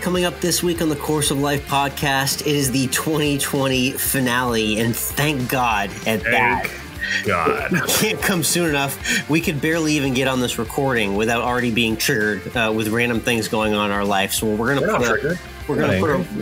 Coming up this week on the Course of Life podcast, it is the 2020 finale, and thank God that. God. It can't come soon enough. We could barely even get on this recording without already being triggered with random things going on in our life. So we'll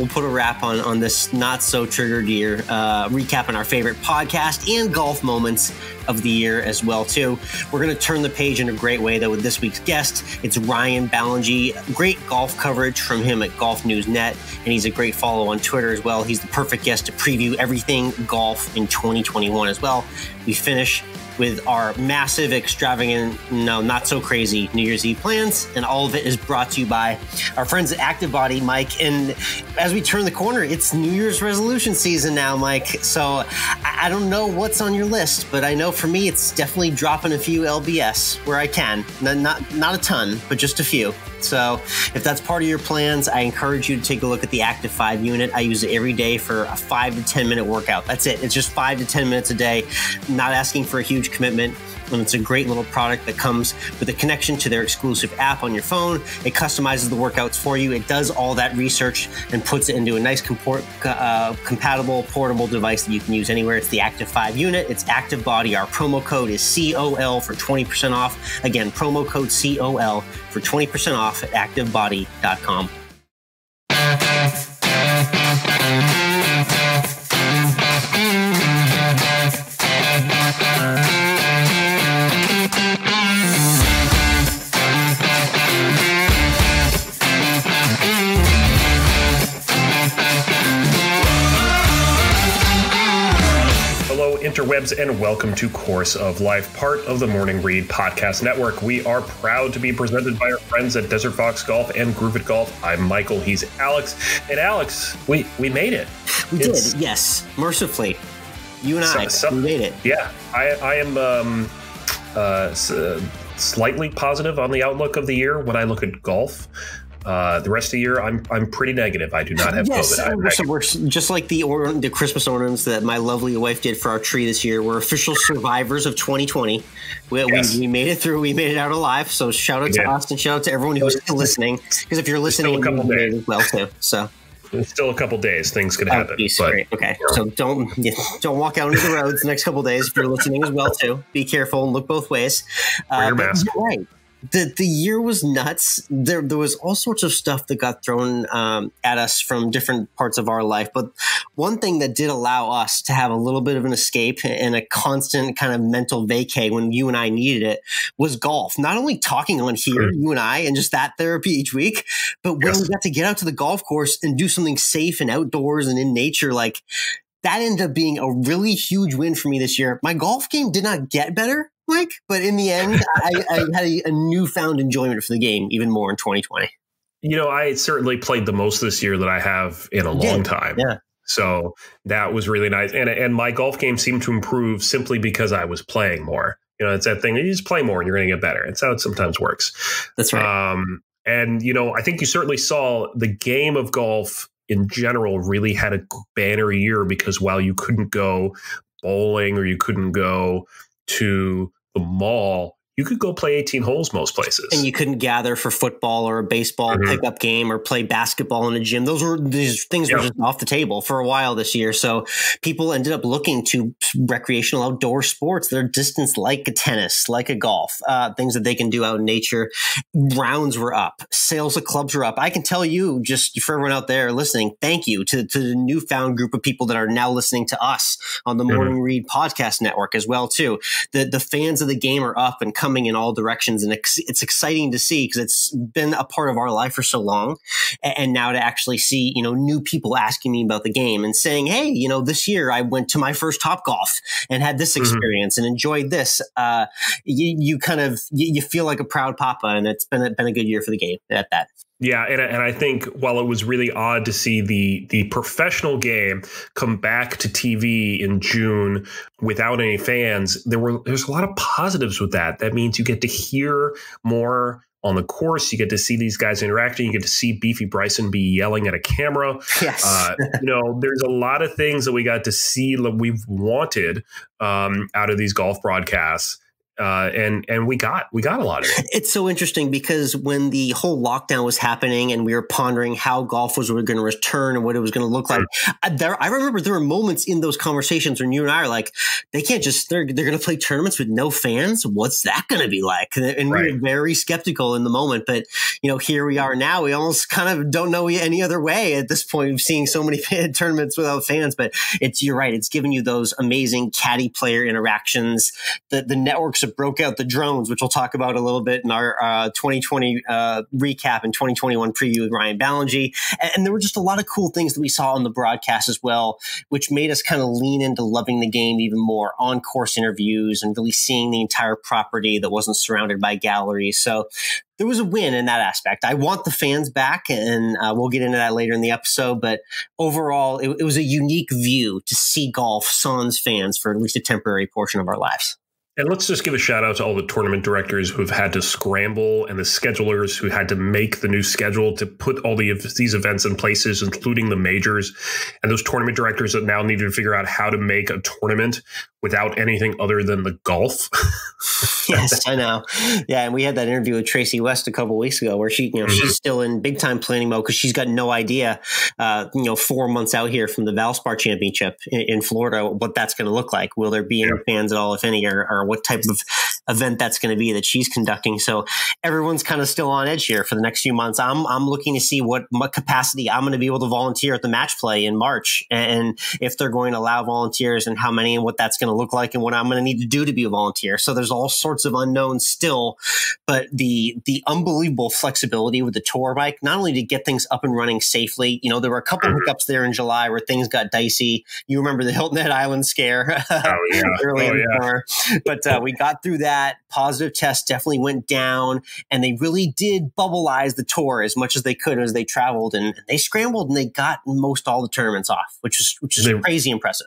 put a wrap on this not so triggered year, recapping our favorite podcast and golf moments of the year as well too. We're going to turn the page in a great way though with this week's guest. It's Ron Ballengee. Great golf coverage from him at Golf News Net, and he's a great follow on Twitter as well. He's the perfect guest to preview everything golf in 2021 as well. We finish with our massive, extravagant, not so crazy New Year's Eve plans. And all of it is brought to you by our friends at Active Body, Mike. And as we turn the corner, it's New Year's resolution season now, Mike. So I don't know what's on your list, but I know for me, it's definitely dropping a few LBS where I can. Not a ton, but just a few. So if that's part of your plans, I encourage you to take a look at the Active 5 unit. I use it every day for a 5 to 10 minute workout. That's it. It's just 5 to 10 minutes a day. Not asking for a huge commitment. And it's a great little product that comes with a connection to their exclusive app on your phone. It customizes the workouts for you. It does all that research and puts it into a nice compatible portable device that you can use anywhere. It's the Active 5 unit. It's Active Body. Our promo code is COL for 20% off. Again, promo code COL for 20% off at activebody.com. Interwebs, and welcome to Course of Life, part of the Morning Read Podcast Network. We are proud to be presented by our friends at Desert Fox Golf and Groove It Golf. I'm Michael, he's Alex. And Alex, we made it. We did, yes, mercifully. You and we made it. Yeah, I am slightly positive on the outlook of the year when I look at golf. The rest of the year, I'm pretty negative. I do not have COVID. We're just like the Christmas ornaments that my lovely wife did for our tree this year. We're official survivors of 2020. We made it through. We made it out alive. So shout out to us and shout out to everyone who's still listening. Because if you're listening, you made it as well too. So it's still a couple days. Things could happen. Great. Okay, so don't walk out into the roads the next couple days if you're listening as well too. Be careful and look both ways. Wear your mask. Right. The year was nuts. There was all sorts of stuff that got thrown at us from different parts of our life. But one thing that did allow us to have a little bit of an escape and a constant kind of mental vacay when you and I needed it was golf. Not only talking on here, you and I, and just that therapy each week, but when we got to get out to the golf course and do something safe and outdoors and in nature, like that ended up being a really huge win for me this year. My golf game did not get better, Mike, but in the end, I had a newfound enjoyment for the game even more in 2020. I certainly played the most this year that I have in a long time. Yeah. So that was really nice. And my golf game seemed to improve simply because I was playing more. It's that thing. You just play more and you're going to get better. It's how it sometimes works. That's right. And I think you certainly saw the game of golf in general really had a banner year because while you couldn't go bowling or you couldn't go to the mall, you could go play 18 holes most places. And you couldn't gather for football or a baseball pickup game or play basketball in a gym. These things were just off the table for a while this year. So people ended up looking to recreational outdoor sports that are distanced like a tennis, like a golf, things that they can do out in nature. Rounds were up. Sales of clubs were up. I can tell you, just for everyone out there listening, thank you to the newfound group of people that are now listening to us on the Morning Read Podcast Network as well, too. The fans of the game are up and coming in all directions. And it's exciting to see because it's been a part of our life for so long. And now to actually see, new people asking me about the game and saying, hey, this year I went to my first Topgolf and had this experience and enjoyed this. You feel like a proud papa, and it's been a good year for the game at that. Yeah, and I think while it was really odd to see the professional game come back to TV in June without any fans, there's a lot of positives with that. That means you get to hear more on the course. You get to see these guys interacting. You get to see Beefy Bryson be yelling at a camera. Yes. There's a lot of things that we got to see that we've wanted out of these golf broadcasts. and we got a lot of it. It's so interesting because when the whole lockdown was happening and we were pondering how golf was going to return and what it was going to look like, I remember there were moments in those conversations when you and I are like, they're going to play tournaments with no fans. What's that going to be like? And we were very skeptical in the moment, but here we are now. We almost kind of don't know any other way at this point of seeing so many tournaments without fans. But you're right. It's given you those amazing caddy player interactions. The networks have broke out the drones, which we'll talk about a little bit in our 2020 recap and 2021 preview with Ryan Ballengee. And there were just a lot of cool things that we saw on the broadcast as well, which made us kind of lean into loving the game even more. On-course interviews and really seeing the entire property that wasn't surrounded by galleries. So there was a win in that aspect. I want the fans back, and we'll get into that later in the episode. But overall, it was a unique view to see golf sans fans for at least a temporary portion of our lives. And let's just give a shout out to all the tournament directors who have had to scramble and the schedulers who had to make the new schedule to put all these events in places, including the majors, and those tournament directors that now needed to figure out how to make a tournament without anything other than the golf. Yes, I know. Yeah, and we had that interview with Tracy West a couple of weeks ago where she's still in big time planning mode because she's got no idea, 4 months out here from the Valspar Championship in Florida, what that's going to look like. Will there be any fans at all, if any, or what type of event that's going to be that she's conducting? So everyone's kind of still on edge here for the next few months. I'm looking to see what capacity I'm going to be able to volunteer at the match play in March, and if they're going to allow volunteers and how many and what that's going to look like and what I'm going to need to do to be a volunteer. So there's all sorts of unknowns still, but the unbelievable flexibility with the tour, Mike, not only to get things up and running safely, there were a couple hiccups there in July where things got dicey. You remember the Hilton Head Island scare early in the summer, but we got through that. Positive tests definitely went down, and they really did bubbleize the tour as much as they could as they traveled, and they scrambled and they got most all the tournaments off, which is crazy impressive.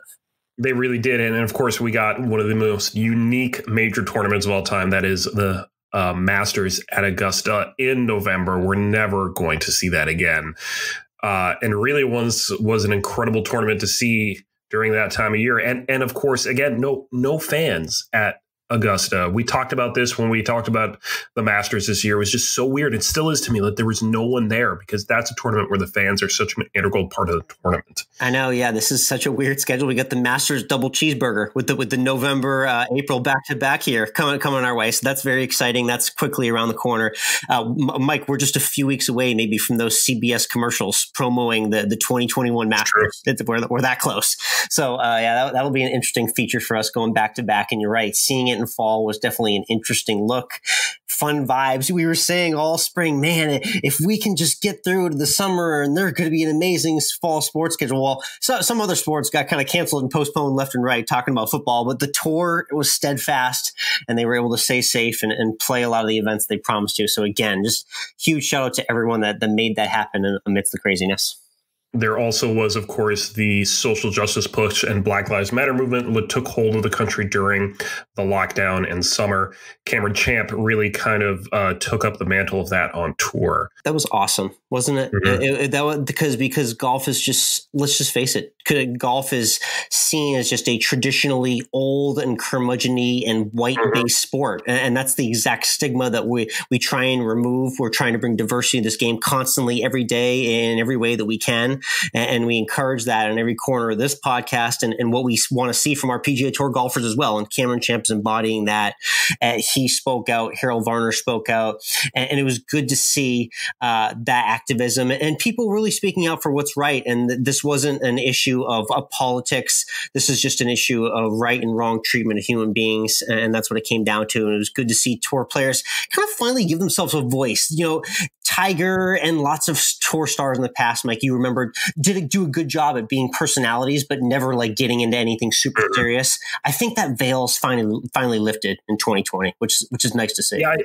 They really did. And of course, we got one of the most unique major tournaments of all time. That is the Masters at Augusta in November. We're never going to see that again. And really was an incredible tournament to see during that time of year. And of course, again, no fans at Augusta. We talked about this when we talked about the Masters this year. It was just so weird. It still is to me that there was no one there, because that's a tournament where the fans are such an integral part of the tournament. I know. Yeah, this is such a weird schedule. We got the Masters double cheeseburger with the November, April back to back here coming our way. So that's very exciting. That's quickly around the corner. Mike, we're just a few weeks away, maybe, from those CBS commercials promoting the 2021 Masters. We're that close. So that'll be an interesting feature for us going back to back. And you're right, seeing it in fall was definitely an interesting look. Fun vibes. We were saying all spring, man, if we can just get through to the summer and there's going to be an amazing fall sports schedule. Well, some other sports got kind of canceled and postponed left and right, talking about football, but the tour was steadfast and they were able to stay safe and play a lot of the events they promised to. So again, just huge shout out to everyone that made that happen amidst the craziness. There also was, of course, the social justice push and Black Lives Matter movement that took hold of the country during the lockdown and summer. Cameron Champ really kind of took up the mantle of that on tour. That was awesome, wasn't it? Mm-hmm. That was because golf is just, let's just face it, golf is seen as just a traditionally old and curmudgeon-y and white-based sport. And that's the exact stigma that we try and remove. We're trying to bring diversity to this game constantly, every day, in every way that we can. And we encourage that in every corner of this podcast and what we want to see from our PGA Tour golfers as well. And Cameron Champ is embodying that. He spoke out. Harold Varner spoke out. And it was good to see that activism and people really speaking out for what's right. And this wasn't an issue of politics. This is just an issue of right and wrong treatment of human beings. And that's what it came down to. And it was good to see tour players kind of finally give themselves a voice. Tiger and lots of tour stars in the past, Mike, you remember, did do a good job at being personalities, but never like getting into anything super serious. I think that veil's finally lifted in 2020, which is nice to see. Yeah,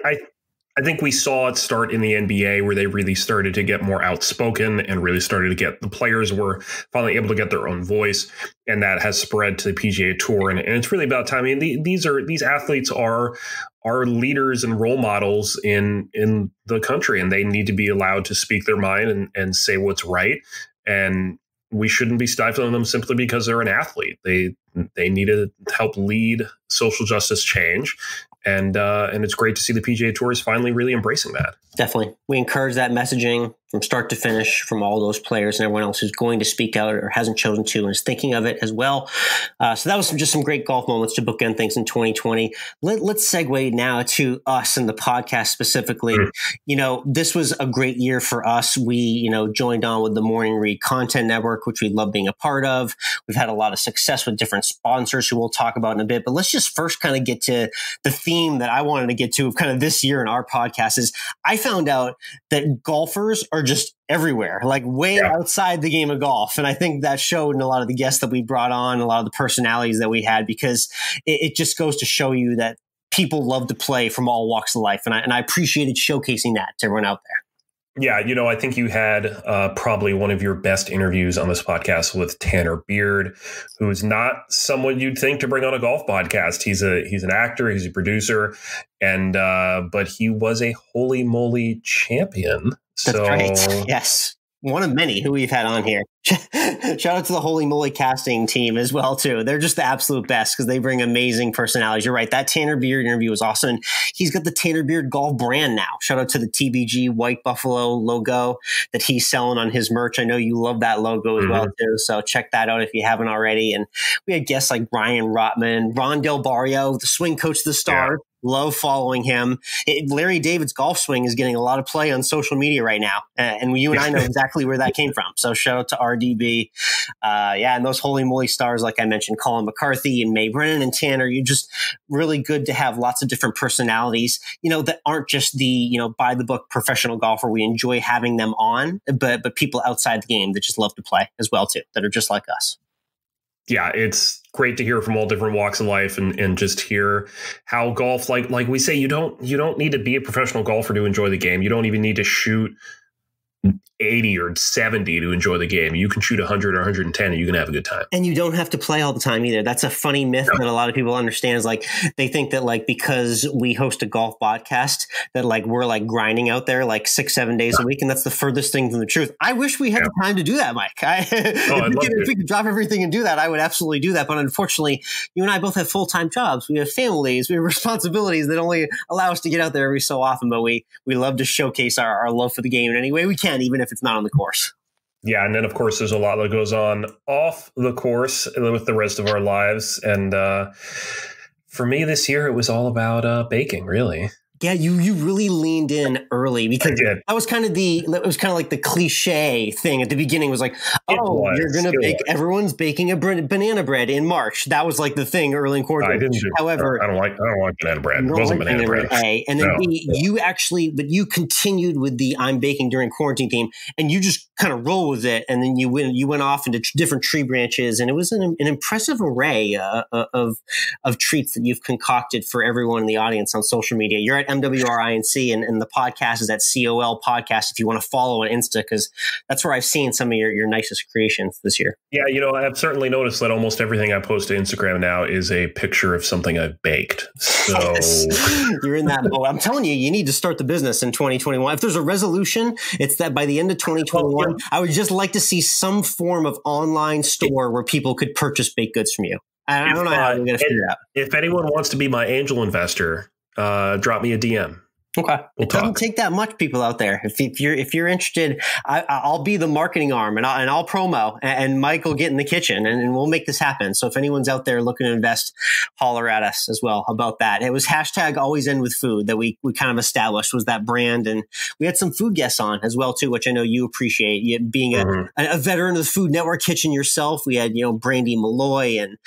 I think we saw it start in the NBA where they really started to get more outspoken and really started to get the players were finally able to get their own voice. And that has spread to the PGA Tour. And it's really about time. I mean, these athletes are leaders and role models in the country, and they need to be allowed to speak their mind and say what's right. And we shouldn't be stifling them simply because they're an athlete. They need to help lead social justice change. And it's great to see the PGA Tour is finally really embracing that. Definitely. We encourage that messaging from start to finish from all those players and everyone else who's going to speak out or hasn't chosen to and is thinking of it as well. So that was just some great golf moments to bookend things in 2020. Let's segue now to us and the podcast specifically. This was a great year for us. We, joined on with the Morning Read Content Network, which we love being a part of. We've had a lot of success with different sponsors who we'll talk about in a bit. But let's just first kind of get to the theme that I wanted to get to of kind of this year in our podcast is I found out that golfers are just everywhere, like way outside the game of golf. And I think that showed in a lot of the guests that we brought on, a lot of the personalities that we had, because it just goes to show you that people love to play from all walks of life. And I appreciated showcasing that to everyone out there. Yeah, I think you had probably one of your best interviews on this podcast with Tanner Beard, who's not someone you'd think to bring on a golf podcast. He's an actor, he's a producer, and but he was a holy moly champion. That's right. Yes. One of many who we've had on here. Shout out to the Holy Moly casting team as well, too. They're just the absolute best because they bring amazing personalities. You're right. That Tanner Beard interview was awesome. And he's got the Tanner Beard golf brand now. Shout out to the TBG White Buffalo logo that he's selling on his merch. I know you love that logo as well, too. So check that out if you haven't already. And we had guests like Brian Rotman, Ron Del Barrio, the swing coach of the Star. Yeah. Love following him. Larry David's golf swing is getting a lot of play on social media right now. And you and I know exactly where that came from. So shout out to RDB. And those holy moly stars, like I mentioned, Colin McCarthy and Mei Brennan and Tanner, you're just really good to have lots of different personalities, that aren't just the, by the book professional golfer. We enjoy having them on, but people outside the game that just love to play as well, too, that are just like us. Yeah, it's great to hear from all different walks of life and just hear how golf, like we say, you don't need to be a professional golfer to enjoy the game. You don't even need to shoot 80 or 70 to enjoy the game. You can shoot 100 or 110 and you can have a good time. And you don't have to play all the time either. That's a funny myth that a lot of people understand is like they think that like because we host a golf podcast that like we're like grinding out there like 6-7 days a week, and that's the furthest thing from the truth. I wish we had the time to do that, Mike. If we could drop everything and do that, I would absolutely do that. But unfortunately, you and I both have full-time jobs. We have families, we have responsibilities that only allow us to get out there every so often. But we love to showcase our love for the game in any way we can, even if it's not on the course. Yeah. And then, of course, there's a lot that goes on off the course with the rest of our lives. And for me this year, it was all about baking, really. Yeah, you really leaned in early because that was kind of like the cliche thing at the beginning was like, you're going to bake. Everyone's baking a banana bread in March. That was like the thing early in quarantine. However, I don't like banana bread. It wasn't banana bread. And then you continued with the I'm baking during quarantine theme, and you just kind of roll with it. And then you went off into different tree branches, and it was an impressive array of treats that you've concocted for everyone in the audience on social media. You're at MWRINC and the podcast is at COL Podcast if you want to follow on Insta, because that's where I've seen some of your nicest creations this year. Yeah, I've certainly noticed that almost everything I post to Instagram now is a picture of something I've baked. So you're in that mode. I'm telling you, you need to start the business in 2021. If there's a resolution, it's that by the end of 2021, I would just like to see some form of online store where people could purchase baked goods from you. I don't know how I'm going to figure it out. If anyone wants to be my angel investor, drop me a DM. Okay. It doesn't take that much, people out there. If you're interested, I'll be the marketing arm and I'll promo, and Mike will get in the kitchen and we'll make this happen. So if anyone's out there looking to invest, holler at us as well about that. It was hashtag AlwaysEndWithFood that we kind of established was that brand. And we had some food guests on as well, too, which I know you appreciate. You being a veteran of the Food Network kitchen yourself. We had, Brandy Malloy and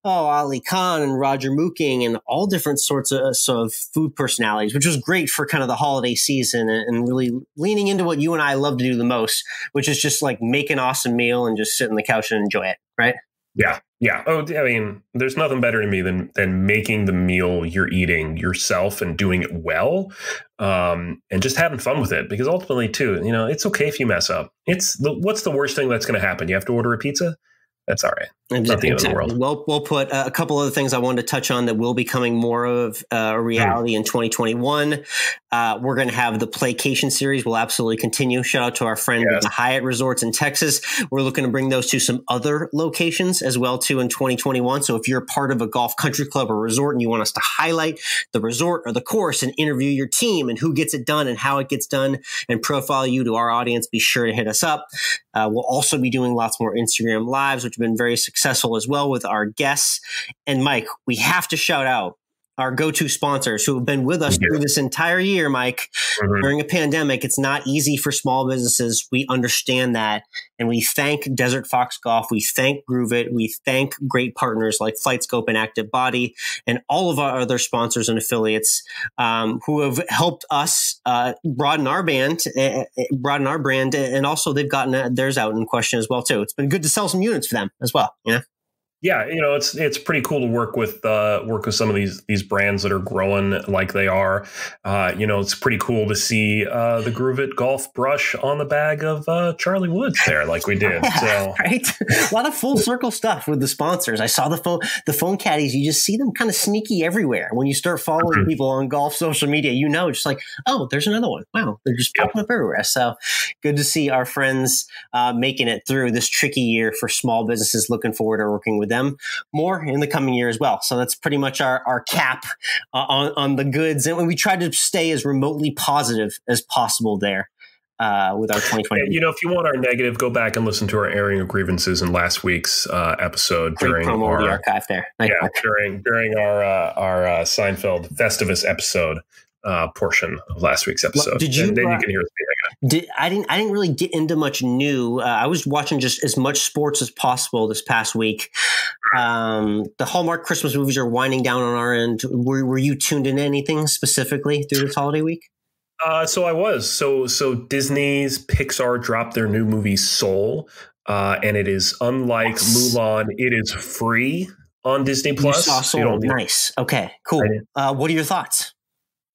Ali Khan and Roger Mooking and all different sorts of food personalities, which was great for kind of the holiday season and really leaning into what you and I love to do the most, which is just like make an awesome meal and just sit on the couch and enjoy it. Right. Yeah. Yeah. Oh, I mean, there's nothing better to me than making the meal you're eating yourself and doing it well, and just having fun with it. Because ultimately, too, it's okay if you mess up. What's the worst thing that's going to happen? You have to order a pizza. That's all right. Not the end of the world. We'll put a couple other things I wanted to touch on that will be becoming more of a reality in 2021. We're going to have the Playcation series will absolutely continue. Shout out to our friend at the Hyatt Resorts in Texas. We're looking to bring those to some other locations as well too in 2021. So if you're a part of a golf country club or resort and you want us to highlight the resort or the course and interview your team and who gets it done and how it gets done and profile you to our audience, be sure to hit us up. We'll also be doing lots more Instagram lives, which have been very successful as well with our guests. And Mike, we have to shout out our go-to sponsors who have been with us through this entire year, Mike. During a pandemic, it's not easy for small businesses. We understand that. And we thank Desert Fox Golf. We thank Groove It. We thank great partners like FlightScope and Active Body and all of our other sponsors and affiliates who have helped us broaden our brand. And also they've gotten theirs out in question as well, too. It's been good to sell some units for them as well. Yeah. Yeah, it's pretty cool to work with some of these brands that are growing like they are. It's pretty cool to see the Groove It golf brush on the bag of Charlie Woods there, like we did. So right, a lot of full circle stuff with the sponsors. I saw the phone caddies. You just see them kind of sneaky everywhere when you start following people on golf social media. Just like, oh, there's another one. Wow, they're just popping up everywhere. So good to see our friends making it through this tricky year for small businesses. Looking forward to working with them more in the coming year as well. So that's pretty much our cap on the goods. And we try to stay as remotely positive as possible there with our 2020. If you want our negative, go back and listen to our airing of grievances in last week's episode during our the archive there. During our Seinfeld Festivus episode portion of last week's episode. Did you? And then you can hear us speaking. I didn't really get into much new. I was watching just as much sports as possible this past week. The Hallmark Christmas movies are winding down on our end. Were you tuned into anything specifically through this holiday week? So I was. So Disney's Pixar dropped their new movie Soul, and it is unlike Mulan. It is free on Disney Plus. You saw Soul. Nice. Okay. Cool. What are your thoughts?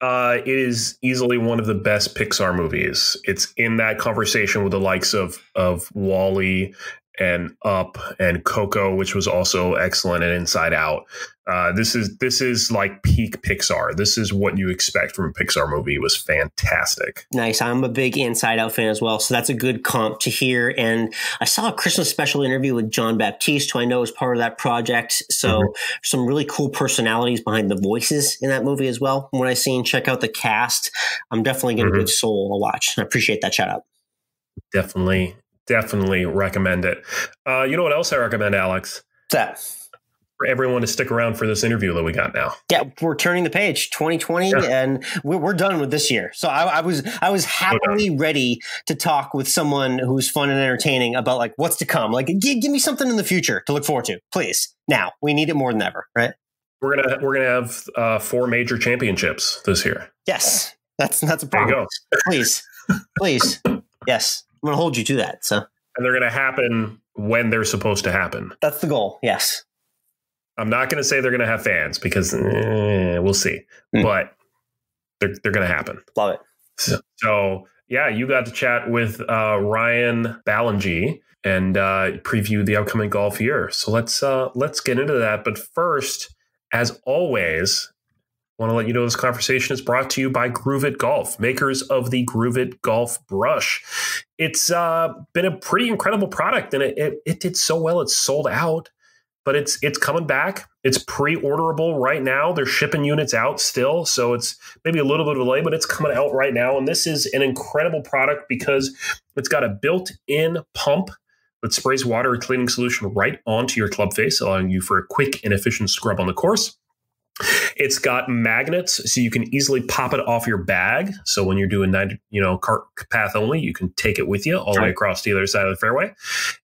It is easily one of the best Pixar movies. It's in that conversation with the likes of WALL-E and Up and Coco, which was also excellent, and Inside Out. This is like peak Pixar. This is what you expect from a Pixar movie. It was fantastic. Nice. I'm a big Inside Out fan as well, so that's a good comp to hear. And I saw a Christmas special interview with John Baptiste, who I know is part of that project. So some really cool personalities behind the voices in that movie as well. When I seen, check out the cast. I'm definitely going to give Soul a watch. I appreciate that shout out. Definitely recommend it. You know what else I recommend, Alex? What's that? For everyone to stick around for this interview that we got now. Yeah, we're turning the page, 2020, and we're done with this year. So I was happily ready to talk with someone who's fun and entertaining about like what's to come. Like, give me something in the future to look forward to, please. Now we need it more than ever, right? We're gonna have 4 major championships this year. Yes, that's a problem. Please, yes. I'm going to hold you to that. So, and they're going to happen when they're supposed to happen. That's the goal. Yes. I'm not going to say they're going to have fans because we'll see, but they're going to happen. Love it. So yeah, you got to chat with Ryan Ballengee and preview the upcoming golf year. So let's get into that. But first, as always, want to let you know this conversation is brought to you by Groove It Golf, makers of the Groove It Golf brush. It's been a pretty incredible product, and it did so well. It's sold out, but it's coming back. It's pre-orderable right now. They're shipping units out still, so it's maybe a little bit of a delay, but it's coming out right now. And this is an incredible product because it's got a built-in pump that sprays water or cleaning solution right onto your club face, allowing you for a quick and efficient scrub on the course. It's got magnets, so you can easily pop it off your bag. So when you're doing cart path only, you can take it with you all the way across to the other side of the fairway.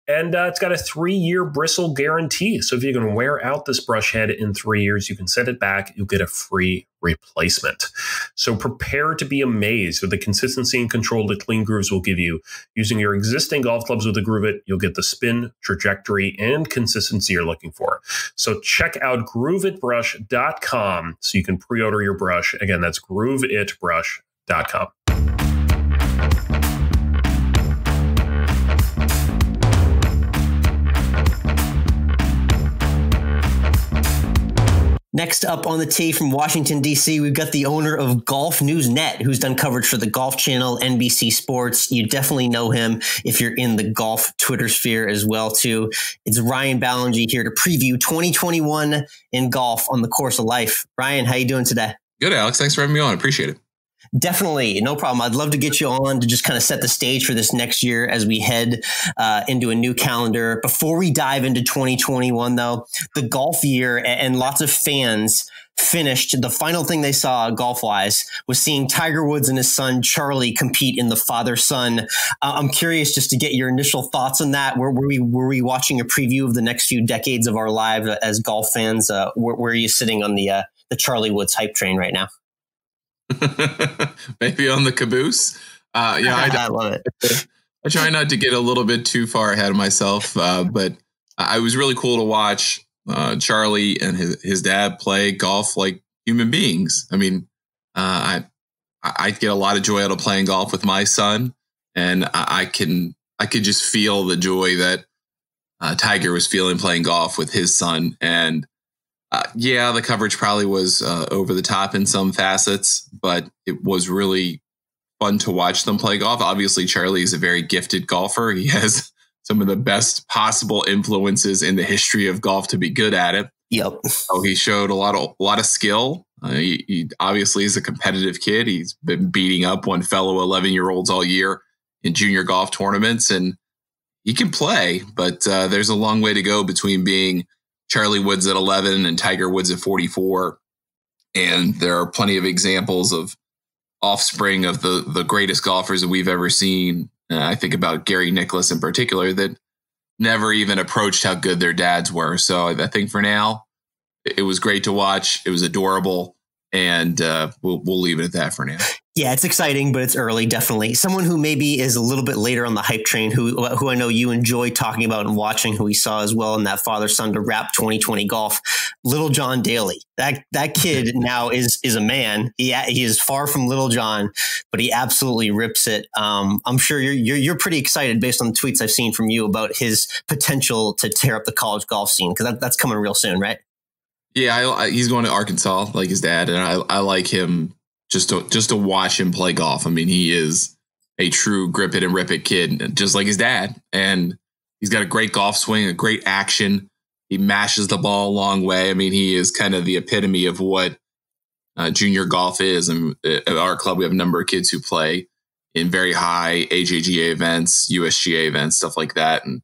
And it's got a 3-year bristle guarantee. So if you can wear out this brush head in 3 years, you can send it back. You'll get a free replacement. So prepare to be amazed with the consistency and control that Clean Grooves will give you. Using your existing golf clubs with the Groove It, you'll get the spin, trajectory, and consistency you're looking for. So check out grooveitbrush.com so you can pre-order your brush. Again, that's grooveitbrush.com. Next up on the tee from Washington, D.C., we've got the owner of Golf News Net, who's done coverage for the Golf Channel, NBC Sports. You definitely know him if you're in the golf Twitter sphere as well, too. It's Ryan Ballengee here to preview 2021 in golf on the course of life. Ryan, how you doing today? Good, Alex. Thanks for having me on. Appreciate it. Definitely. No problem. I'd love to get you on to just kind of set the stage for this next year as we head into a new calendar. Before we dive into 2021, though, the golf year and lots of fans finished. The final thing they saw golf-wise was seeing Tiger Woods and his son Charlie compete in the father-son. I'm curious just to get your initial thoughts on that. Were we watching a preview of the next few decades of our lives as golf fans? Where are you sitting on the Charlie Woods hype train right now? Maybe on the caboose. I love it. I try not to get a little bit too far ahead of myself, but it was really cool to watch Charlie and his dad play golf like human beings. I mean, I get a lot of joy out of playing golf with my son, and I could just feel the joy that Tiger was feeling playing golf with his son. And the coverage probably was over the top in some facets, but it was really fun to watch them play golf. Obviously, Charlie is a very gifted golfer. He has some of the best possible influences in the history of golf to be good at it. Yep. So he showed a lot of skill. He obviously is a competitive kid. He's been beating up on fellow 11-year-olds all year in junior golf tournaments, and he can play, but there's a long way to go between being Charlie Woods at 11 and Tiger Woods at 44. And there are plenty of examples of offspring of the greatest golfers that we've ever seen. I think about Gary Nicklaus in particular, that never even approached how good their dads were. So I think for now, it was great to watch. It was adorable. And we'll leave it at that for now. Yeah, it's exciting, but it's early, definitely. Someone who maybe is a little bit later on the hype train, who I know you enjoy talking about and watching, who we saw as well in that father-son to wrap 2020 golf, Little John Daly. That kid now is a man. He is far from Little John, but he absolutely rips it. I'm sure you're pretty excited based on the tweets I've seen from you about his potential to tear up the college golf scene, because that's coming real soon, right? Yeah, he's going to Arkansas like his dad, and I like him just to watch him play golf. I mean, he is a true grip it and rip it kid, just like his dad, and he's got a great golf swing, a great action. He mashes the ball a long way. I mean, he is kind of the epitome of what junior golf is. And at our club, we have a number of kids who play in very high AJGA events, USGA events, stuff like that, and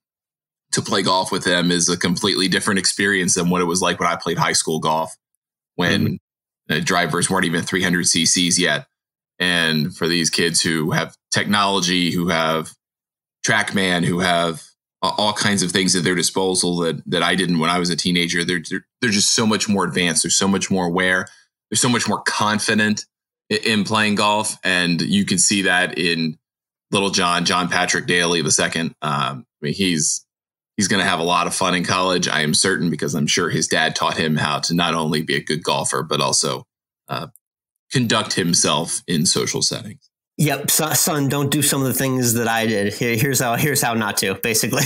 to play golf with them is a completely different experience than what it was like when I played high school golf, when drivers weren't even 300 cc's yet. And for these kids who have technology, who have TrackMan, who have all kinds of things at their disposal that I didn't when I was a teenager, they're just so much more advanced. They're so much more aware. They're so much more confident in playing golf. And you can see that in Little John Patrick Daly II. I mean, he's going to have a lot of fun in college, I am certain, because I'm sure his dad taught him how to not only be a good golfer, but also conduct himself in social settings. Yep. Son, don't do some of the things that I did. Here's how not to, basically.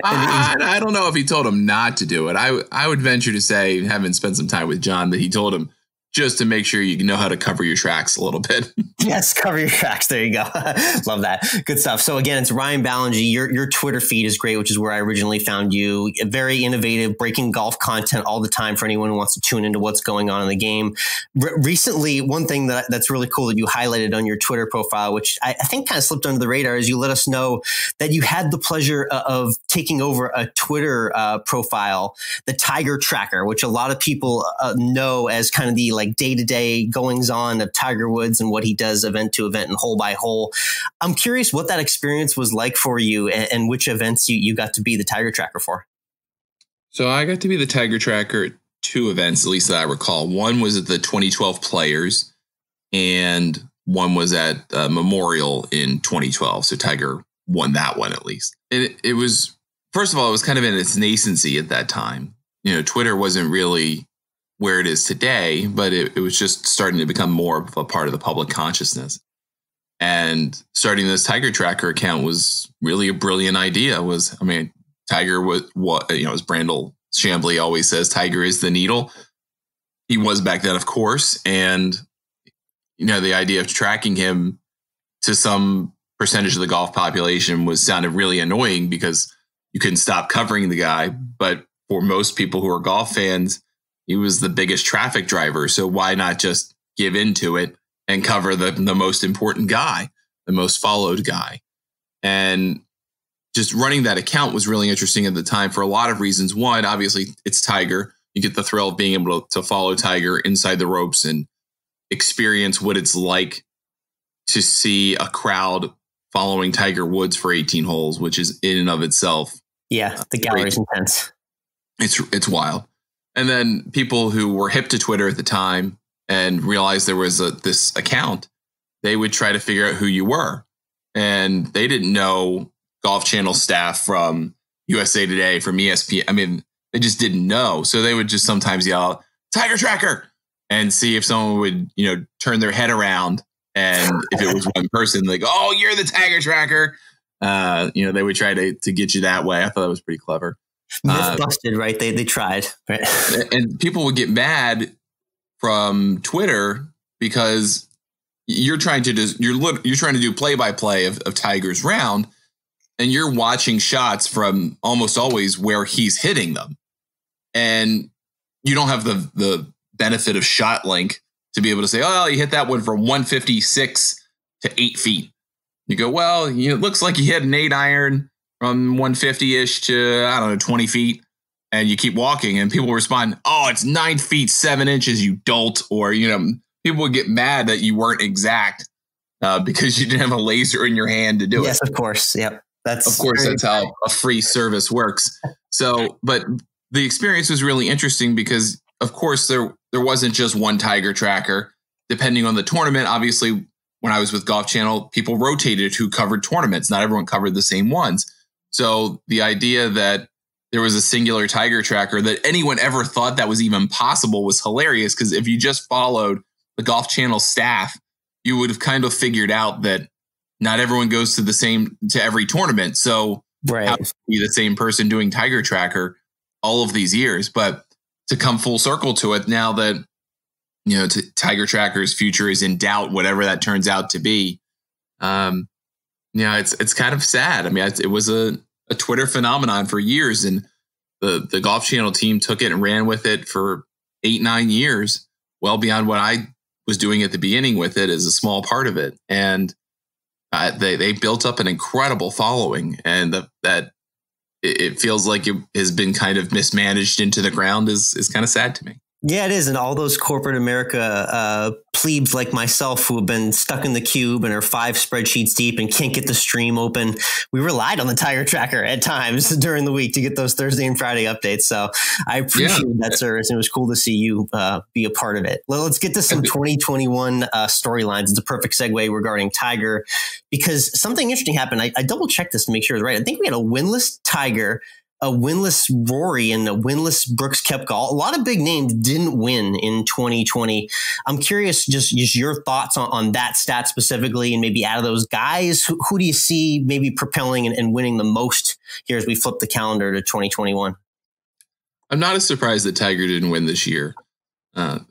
I don't know if he told him not to do it. I would venture to say, having spent some time with John, that he told him just to make sure you know how to cover your tracks a little bit. Yes, cover your tracks. There you go. Love that. Good stuff. So again, it's Ryan Ballengee. Your Twitter feed is great, which is where I originally found you. Very innovative, breaking golf content all the time for anyone who wants to tune into what's going on in the game. Recently, one thing that's really cool that you highlighted on your Twitter profile, which I think kind of slipped under the radar, is you let us know that you had the pleasure of taking over a Twitter profile, the Tiger Tracker, which a lot of people know as kind of the like day-to-day goings on of Tiger Woods and what he does event to event and hole by hole. I'm curious what that experience was like for you and which events you got to be the Tiger Tracker for. So I got to be the Tiger Tracker at two events, at least that I recall. One was at the 2012 Players, and one was at Memorial in 2012. So Tiger won that one, at least. It was, first of all, it was kind of in its nascency at that time. You know, Twitter wasn't really where it is today, but it was just starting to become more of a part of the public consciousness. And starting this Tiger Tracker account was really a brilliant idea. Tiger was what, as Brandel Chambly always says, Tiger is the needle. he was back then, of course. And, the idea of tracking him to some percentage of the golf population sounded really annoying because you couldn't stop covering the guy. But for most people who are golf fans, he was the biggest traffic driver. So why not just give into it and cover the most important guy, the most followed guy? And just running that account was really interesting at the time for a lot of reasons. One, obviously, it's Tiger. You get the thrill of being able to follow Tiger inside the ropes and experience what it's like to see a crowd following Tiger Woods for 18 holes, which is in and of itself. Yeah, the gallery's intense. It's wild. And then people who were hip to Twitter at the time and realized there was this account, they would try to figure out who you were. And they didn't know Golf Channel staff from USA Today, from ESPN. I mean, they just didn't know. So they would just sometimes yell, Tiger Tracker, and see if someone would, turn their head around. And if it was one person, like, oh, you're the Tiger Tracker. They would try to get you that way. I thought that was pretty clever. Myth busted, right? They tried. Right? And people would get mad from Twitter because you're trying to do play-by-play of Tiger's round, and you're watching shots from almost always where he's hitting them. And you don't have the benefit of shot link to be able to say, oh, he hit that one from 156 to 8 feet. You go, well, it looks like he hit an 8-iron from 150-ish to, 20 feet. And you keep walking and people respond, oh, it's 9 feet, 7 inches, you dolt. Or, people would get mad that you weren't exact because you didn't have a laser in your hand to do it. Yes, of course. Yep. That's how a free service works. So, but the experience was really interesting because, of course, there wasn't just one Tiger Tracker. Depending on the tournament, obviously, when I was with Golf Channel, people rotated who covered tournaments. Not everyone covered the same ones. So the idea that there was a singular Tiger Tracker, that anyone ever thought that was even possible, was hilarious. Because if you just followed the Golf Channel staff, you would have kind of figured out that not everyone goes to every tournament. So how to be the same person doing Tiger Tracker all of these years? But to come full circle to it now that, Tiger Tracker's future is in doubt, whatever that turns out to be. It's kind of sad. I mean, it was a Twitter phenomenon for years, and the Golf Channel team took it and ran with it for 8-9 years, well beyond what I was doing at the beginning with it as a small part of it. And they built up an incredible following, and that it feels like it has been kind of mismanaged into the ground is kind of sad to me. Yeah, it is. And all those corporate America plebes like myself who have been stuck in the cube and are 5 spreadsheets deep and can't get the stream open. We relied on the Tiger Tracker at times during the week to get those Thursday and Friday updates. So I appreciate that service. And it was cool to see you be a part of it. Well, let's get to some 2021 storylines. It's a perfect segue regarding Tiger, because something interesting happened. I double checked this to make sure it's right. I think we had a winless Tiger, a winless Rory, and a winless Brooks Koepka. A lot of big names didn't win in 2020. I'm curious, just your thoughts on that stat specifically, and maybe out of those guys, who do you see maybe propelling and winning the most here as we flip the calendar to 2021? I'm not as surprised that Tiger didn't win this year. A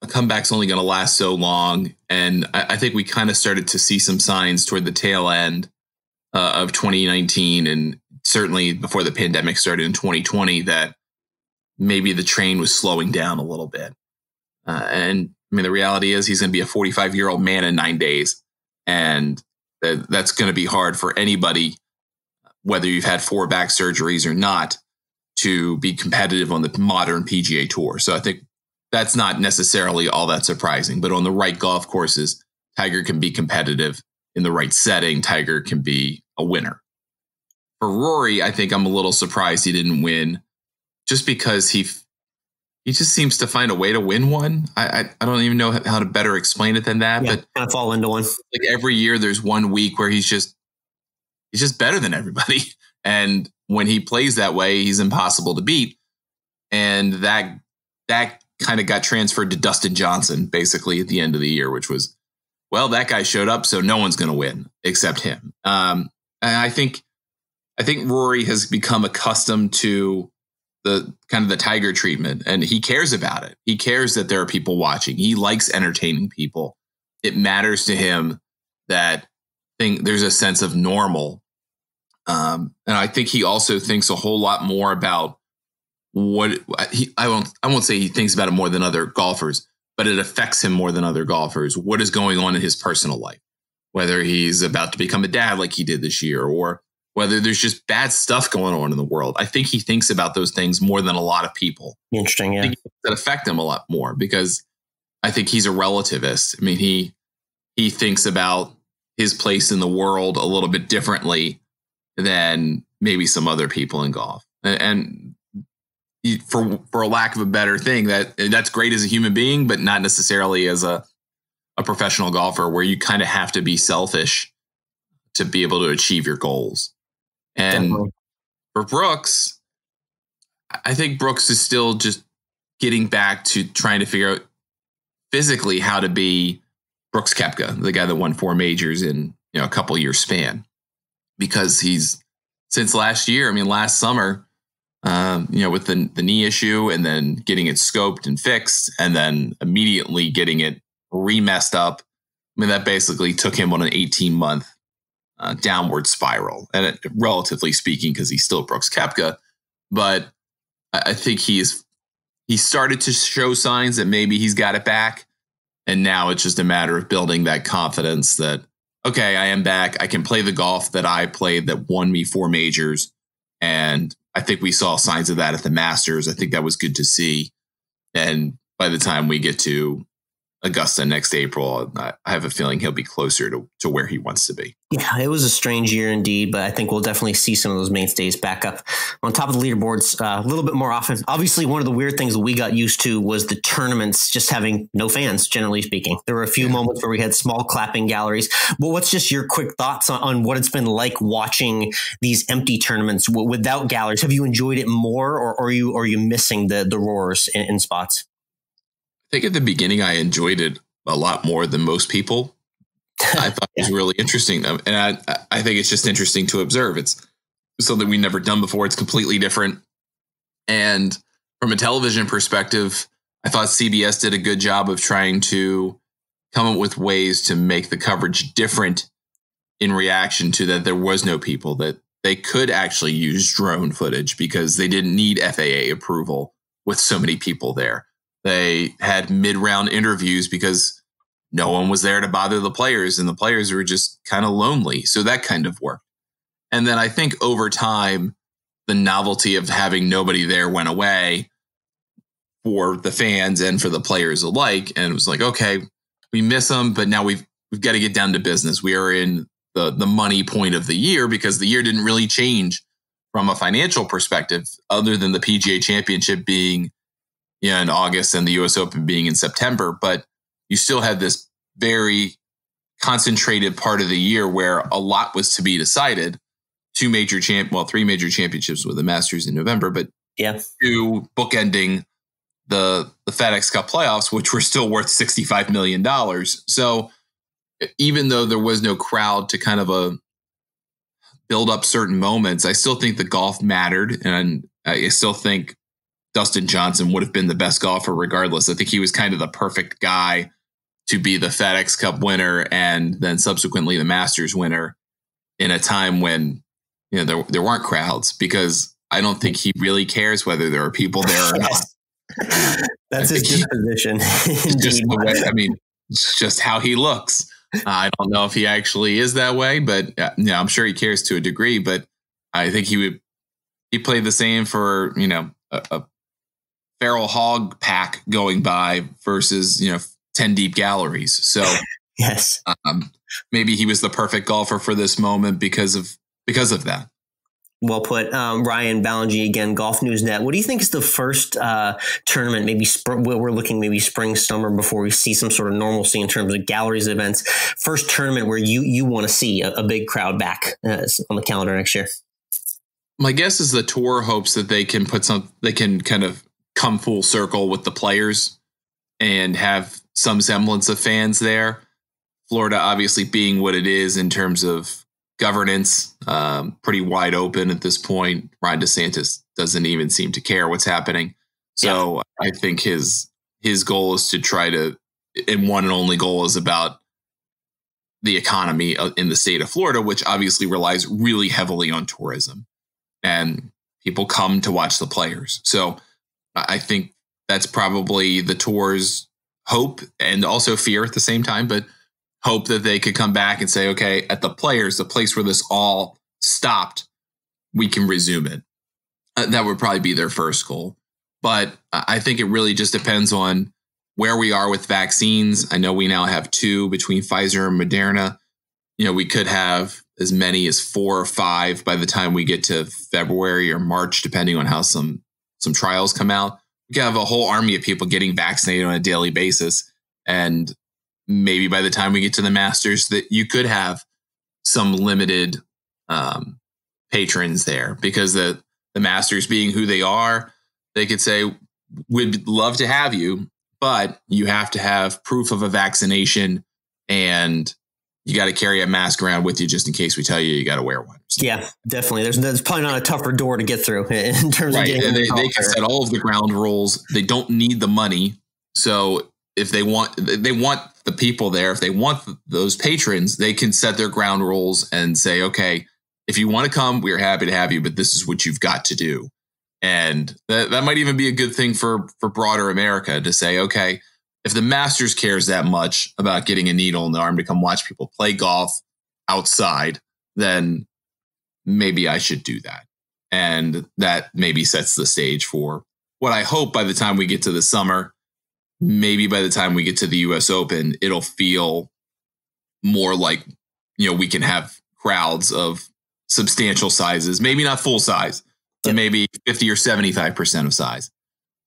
comeback's only going to last so long. And I think we kind of started to see some signs toward the tail end of 2019, and certainly before the pandemic started in 2020, that maybe the train was slowing down a little bit. And I mean, the reality is he's going to be a 45-year-old man in 9 days. And that's going to be hard for anybody, whether you've had 4 back surgeries or not, to be competitive on the modern PGA Tour. So I think that's not necessarily all that surprising. But on the right golf courses, Tiger can be competitive. In the right setting, Tiger can be a winner. For Rory, I think I'm a little surprised he didn't win, just because he just seems to find a way to win one. I don't even know how to better explain it than that. But kind of fall into one. Like every year, there's one week where he's just better than everybody, and when he plays that way, he's impossible to beat. And that kind of got transferred to Dustin Johnson basically at the end of the year, which was, well, that guy showed up, so no one's going to win except him. And I think Rory has become accustomed to the kind of the Tiger treatment, and he cares about it. He cares that there are people watching. He likes entertaining people. It matters to him that there's a sense of normal. And I think he also thinks a whole lot more about I won't say he thinks about it more than other golfers, but it affects him more than other golfers. What is going on in his personal life, whether he's about to become a dad like he did this year, or whether there's just bad stuff going on in the world. I think he thinks about those things more than a lot of people. Interesting, yeah. That affect him a lot more, because I think he's a relativist. I mean, he thinks about his place in the world a little bit differently than maybe some other people in golf. And for a lack of a better thing, that's great as a human being, but not necessarily as a professional golfer, where you kind of have to be selfish to be able to achieve your goals. And for Brooks, I think Brooks is still just getting back to trying to figure out physically how to be Brooks Koepka, the guy that won 4 majors in a couple year span, because he's since last year. I mean, last summer, with the knee issue, and then getting it scoped and fixed, and then immediately getting it re-messed up. I mean, that basically took him on an 18-month downward spiral, and relatively speaking, because he's still Brooks Koepka, but I think he started to show signs that maybe he's got it back. And now it's just a matter of building that confidence that, okay, I am back. I can play the golf that I played that won me 4 majors. And I think we saw signs of that at the Masters. I think that was good to see. And by the time we get to Augusta next April, I have a feeling he'll be closer to where he wants to be. Yeah, it was a strange year indeed, but I think we'll definitely see some of those mainstays back up on top of the leaderboards a little bit more often. Obviously, one of the weird things that we got used to was the tournaments just having no fans, generally speaking. There were a few moments where we had small clapping galleries. But what's just your quick thoughts on what it's been like watching these empty tournaments without galleries? Have you enjoyed it more, or are you missing the roars in spots? I think at the beginning, I enjoyed it a lot more than most people. I thought it was really interesting. And I think it's just interesting to observe. It's something we've never done before. It's completely different. And from a television perspective, I thought CBS did a good job of trying to come up with ways to make the coverage different in reaction to that there was no people, that they could actually use drone footage because they didn't need FAA approval with so many people there. They had mid-round interviews because no one was there to bother the players, and the players were just kind of lonely. So that kind of worked. And then I think over time, the novelty of having nobody there went away for the fans and for the players alike. And it was like, okay, we miss them, but now we've got to get down to business. We are in the money point of the year, because the year didn't really change from a financial perspective, other than the PGA Championship being in August and the US Open being in September. But you still had this very concentrated part of the year where a lot was to be decided. 3 major championships with the Masters in November, but 2 bookending the FedEx Cup playoffs, which were still worth $65 million. So even though there was no crowd to kind of build up certain moments, I still think the golf mattered. And I still think Dustin Johnson would have been the best golfer regardless. I think he was kind of the perfect guy to be the FedEx Cup winner and then subsequently the Masters winner in a time when there weren't crowds, because I don't think he really cares whether there are people there or not. That's his disposition. Just the way, it's just how he looks. I don't know if he actually is that way, but I'm sure he cares to a degree. But I think he played the same for a feral hog pack going by versus 10 deep galleries. So yes, maybe he was the perfect golfer for this moment because of that. Well put. Ryan Ballengee again, Golf News Net. What do you think is the first tournament, maybe we're looking maybe spring, summer, before we see some sort of normalcy in terms of galleries events, first tournament where you want to see a big crowd back on the calendar next year? My guess is the tour hopes that they can kind of come full circle with the players and have some semblance of fans there. Florida obviously being what it is in terms of governance, pretty wide open at this point. Ron DeSantis doesn't even seem to care what's happening. So I think his goal is to try to, and one and only goal is about the economy in the state of Florida, which obviously relies really heavily on tourism, and people come to watch the players. So I think that's probably the tour's hope and also fear at the same time, but hope that they could come back and say, okay, at the players, the place where this all stopped, we can resume it. That would probably be their first goal. But I think it really just depends on where we are with vaccines. I know we now have 2 between Pfizer and Moderna. We could have as many as 4 or 5 by the time we get to February or March, depending on how some trials come out. We could have a whole army of people getting vaccinated on a daily basis. And maybe by the time we get to the Masters, that you could have some limited patrons there, because the Masters being who they are, they could say, we'd love to have you, but you have to have proof of a vaccination, and you got to carry a mask around with you just in case we tell you got to wear one. Yeah, definitely. There's probably not a tougher door to get through in terms of getting. And they can set all of the ground rules. They don't need the money. So if they want the people there, if they want those patrons, they can set their ground rules and say, okay, if you want to come, we're happy to have you, but this is what you've got to do. And that might even be a good thing for broader America to say, okay, if the Masters cares that much about getting a needle in the arm to come watch people play golf outside, then maybe I should do that. And that maybe sets the stage for what I hope by the time we get to the summer, maybe by the time we get to the US Open, it'll feel more like, we can have crowds of substantial sizes, maybe not full size, but maybe 50 or 75% of size.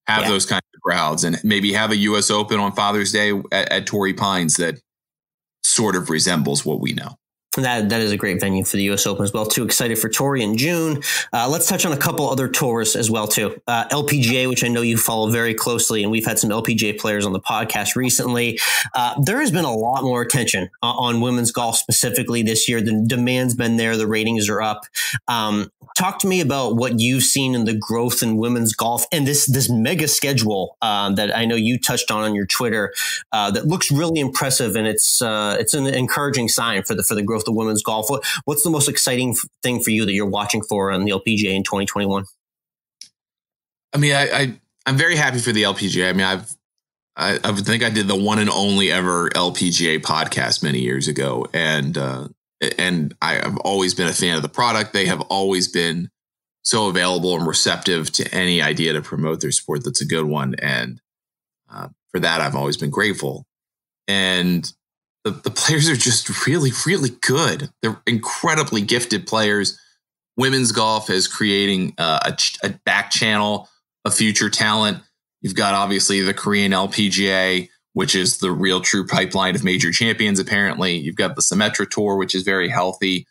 Have those kinds of crowds, and maybe have a US Open on Father's Day at Torrey Pines that sort of resembles what we know. That is a great venue for the U.S. Open as well, too. Excited for Torrey in June. Let's touch on a couple other tours as well, too. LPGA, which I know you follow very closely, and we've had some LPGA players on the podcast recently. There has been a lot more attention on women's golf specifically this year. The demand's been there. The ratings are up. Talk to me about what you've seen in the growth in women's golf and this mega schedule that I know you touched on your Twitter that looks really impressive, and it's an encouraging sign for the growth of women's golf. What's the most exciting thing for you that you're watching for on the LPGA in 2021? I mean, I'm very happy for the LPGA. I mean, I think I did the one and only ever LPGA podcast many years ago, and I have always been a fan of the product. They have always been so available and receptive to any idea to promote their sport that's a good one, and for that, I've always been grateful. And the players are just really, really good. They're incredibly gifted players. Women's golf is creating a back channel of future talent. You've got obviously the Korean LPGA, which is the real true pipeline of major champions, apparently. You've got the Symetra Tour, which is very healthy,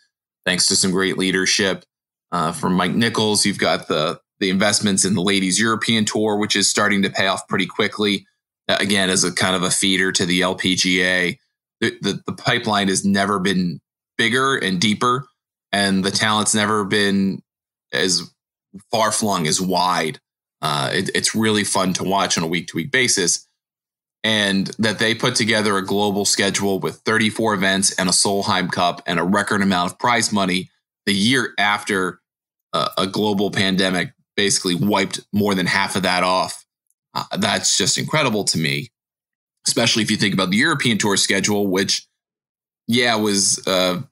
thanks to some great leadership from Mike Nichols. You've got the investments in the Ladies European Tour, which is starting to pay off pretty quickly, again, as a kind of a feeder to the LPGA. The pipeline has never been bigger and deeper, and the talent's never been as far-flung, as wide. It's really fun to watch on a week-to-week basis. And that they put together a global schedule with 34 events and a Solheim Cup and a record amount of prize money the year after a global pandemic basically wiped more than half of that off. That's just incredible to me, especially if you think about the European Tour schedule, which, was, the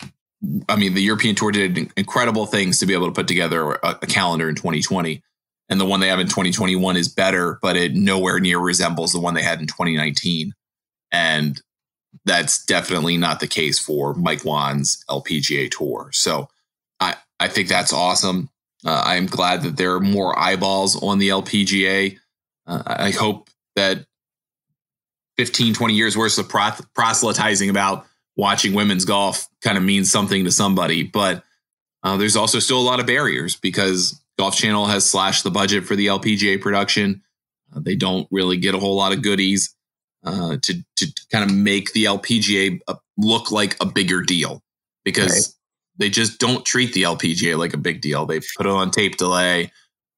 European Tour did incredible things to be able to put together a calendar in 2020. And the one they have in 2021 is better, but it nowhere near resembles the one they had in 2019. And that's definitely not the case for Mike Wan's LPGA Tour. So I think that's awesome. I'm glad that there are more eyeballs on the LPGA. I hope that 15, 20 years worth of proselytizing about watching women's golf kind of means something to somebody. But there's also still a lot of barriers because Golf Channel has slashed the budget for the LPGA production. They don't really get a whole lot of goodies to kind of make the LPGA look like a bigger deal, because they just don't treat the LPGA like a big deal. They put it on tape delay.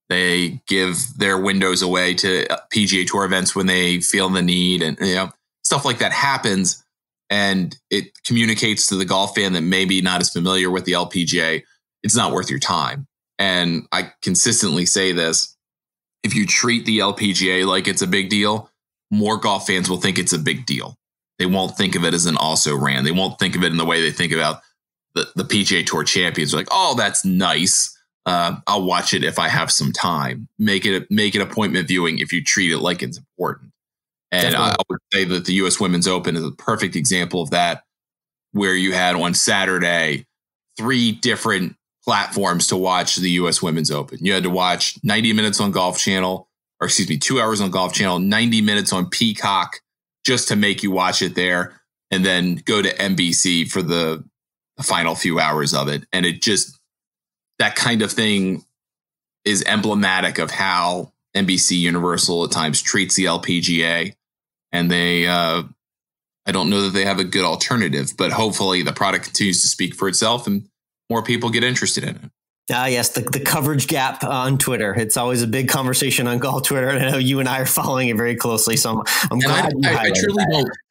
They give their windows away to PGA Tour events when they feel the need, and stuff like that happens. And it communicates to the golf fan that maybe not as familiar with the LPGA, it's not worth your time. And I consistently say this: if you treat the LPGA like it's a big deal, more golf fans will think it's a big deal. They won't think of it as an also-ran. They won't think of it in the way they think about the PGA Tour champions. They're like, oh, that's nice. I'll watch it if I have some time. Make it appointment viewing if you treat it like it's important. And I would say that the U.S. Women's Open is a perfect example of that, where you had on Saturday 3 different platforms to watch the U.S. Women's Open. You had to watch 90 minutes on Golf Channel, 2 hours on Golf Channel, 90 minutes on Peacock, just to make you watch it there, and then go to NBC for the final few hours of it. And it just, that kind of thing is emblematic of how NBC Universal at times treats the LPGA. And they, I don't know that they have a good alternative, but hopefully the product continues to speak for itself and more people get interested in it. Yes, the coverage gap on Twitter. It's always a big conversation on golf Twitter, and I know you and I are following it very closely. So I'm glad you highlighted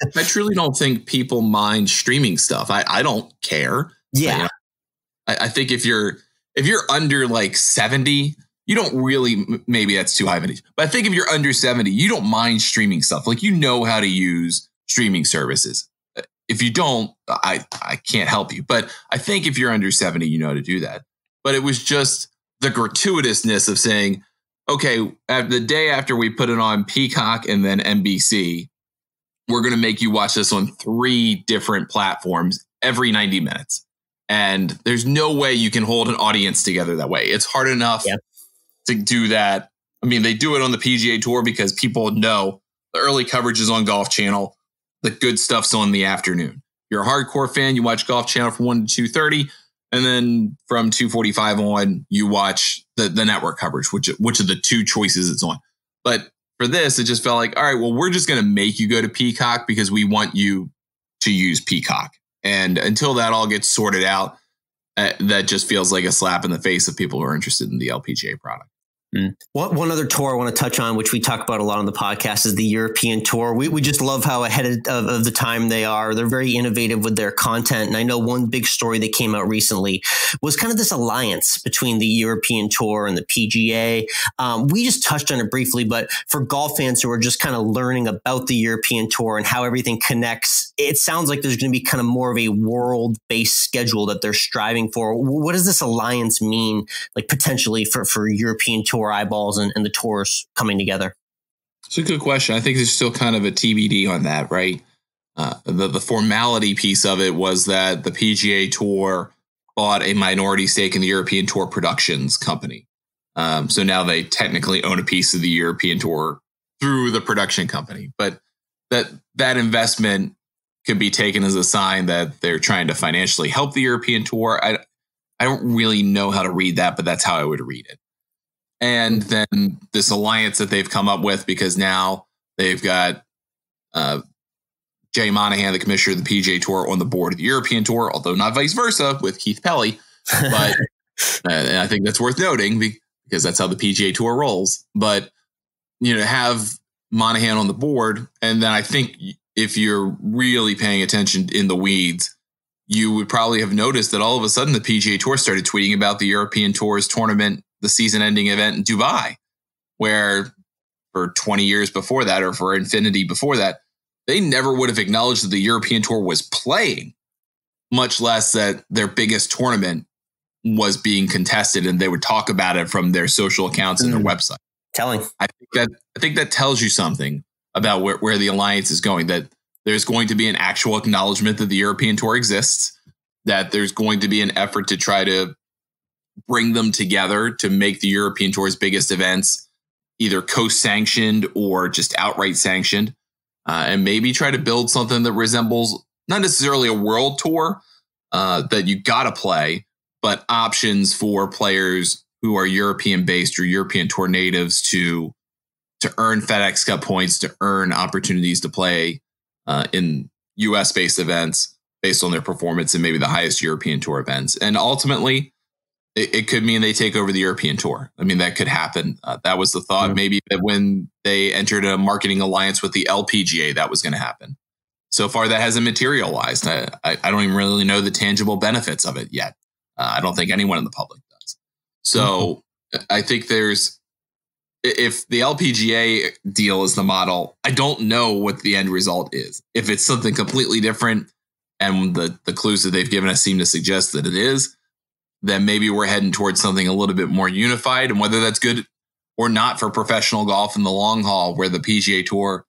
that. I truly don't think people mind streaming stuff. I don't care. Yeah, I think if you're under like 70, you don't really, maybe that's too high of an age, but I think if you're under 70, you don't mind streaming stuff. Like, you know how to use streaming services. If you don't, I can't help you. But I think if you're under 70, you know how to do that. But it was just the gratuitousness of saying, okay, the day after we put it on Peacock and then NBC, we're going to make you watch this on 3 different platforms every 90 minutes. And there's no way you can hold an audience together that way. It's hard enough to do that. I mean, they do it on the PGA Tour because people know the early coverage is on Golf Channel. The good stuff's on the afternoon. You're a hardcore fan, you watch Golf Channel from 1 to 2:30. And then from 2:45 on, you watch the network coverage, which of the 2 choices it's on. But for this, it just felt like, all right, well, we're just going to make you go to Peacock because we want you to use Peacock. And until that all gets sorted out, that just feels like a slap in the face of people who are interested in the LPGA product. One other tour I want to touch on, which we talk about a lot on the podcast, is the European Tour. We just love how ahead of the time they are. They're very innovative with their content. And I know one big story that came out recently was kind of this alliance between the European Tour and the PGA. We just touched on it briefly, but for golf fans who are just kind of learning about the European Tour and how everything connects, it sounds like there's going to be kind of more of a world-based schedule that they're striving for. What does this alliance mean, like potentially for European Tour eyeballs and the tours coming together? It's a good question. I think there's still kind of a TBD on that, right? The formality piece of it was that the PGA Tour bought a minority stake in the European Tour Productions company. So now they technically own a piece of the European Tour through the production company. But that investment could be taken as a sign that they're trying to financially help the European Tour. I don't really know how to read that, but that's how I would read it. And then this alliance that they've come up with, because now they've got Jay Monahan, the commissioner of the PGA Tour, on the board of the European Tour, although not vice versa with Keith Pelly. But and I think that's worth noting because that's how the PGA Tour rolls. But, have Monahan on the board. And then I think if you're really paying attention in the weeds, you would probably have noticed that all of a sudden the PGA Tour started tweeting about the European Tour's tournament, the season-ending event in Dubai, where for 20 years before that, or for infinity before that, they never would have acknowledged that the European Tour was playing, much less that their biggest tournament was being contested, and they would talk about it from their social accounts and their website. Telling. I think that tells you something about where the alliance is going, that there's going to be an actual acknowledgement that the European Tour exists, that there's going to be an effort to try to bring them together to make the European Tour's biggest events either co-sanctioned or just outright sanctioned, and maybe try to build something that resembles not necessarily a world tour that you got to play, but options for players who are European based or European Tour natives to earn FedEx Cup points, to earn opportunities to play in US based events. based on their performance in maybe the highest European Tour events. And ultimately, it could mean they take over the European Tour. I mean, that could happen. That was the thought. Maybe that when they entered a marketing alliance with the LPGA, that was going to happen. So far, that hasn't materialized. I don't even really know the tangible benefits of it yet. I don't think anyone in the public does. So I think if the LPGA deal is the model, I don't know what the end result is. If it's something completely different, and the clues that they've given us seem to suggest that it is, then maybe we're heading towards something a little bit more unified. And whether that's good or not for professional golf in the long haul, where the PGA Tour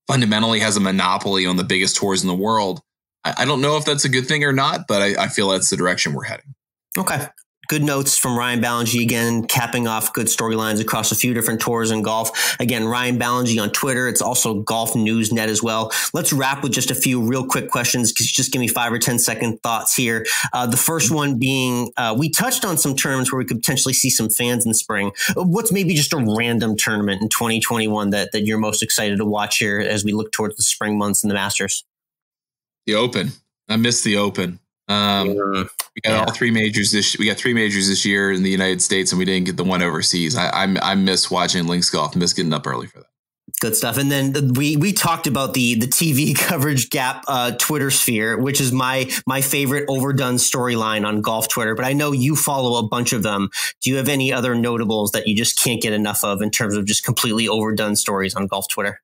fundamentally has a monopoly on the biggest tours in the world, I don't know if that's a good thing or not, but I feel that's the direction we're heading. Okay. Good notes from Ryan Ballengee, again, capping off good storylines across a few different tours in golf. Again, Ryan Ballengee on Twitter. It's also Golf News Net as well. Let's wrap with just a few real quick questions. Just give me 5 or 10 second thoughts here. The first one being, we touched on some terms where we could potentially see some fans in spring. What's maybe just a random tournament in 2021 that you're most excited to watch here as we look towards the spring months and the Masters? The Open. I miss the Open. We got all 3 majors we got 3 majors this year in the United States, and we didn't get the one overseas. I miss watching links golf, miss getting up early for that. Good stuff. And then we talked about the TV coverage gap Twitter sphere, which is my favorite overdone storyline on golf Twitter. But I know you follow a bunch of them. Do you have any other notables that you just can't get enough of in terms of just completely overdone stories on golf Twitter?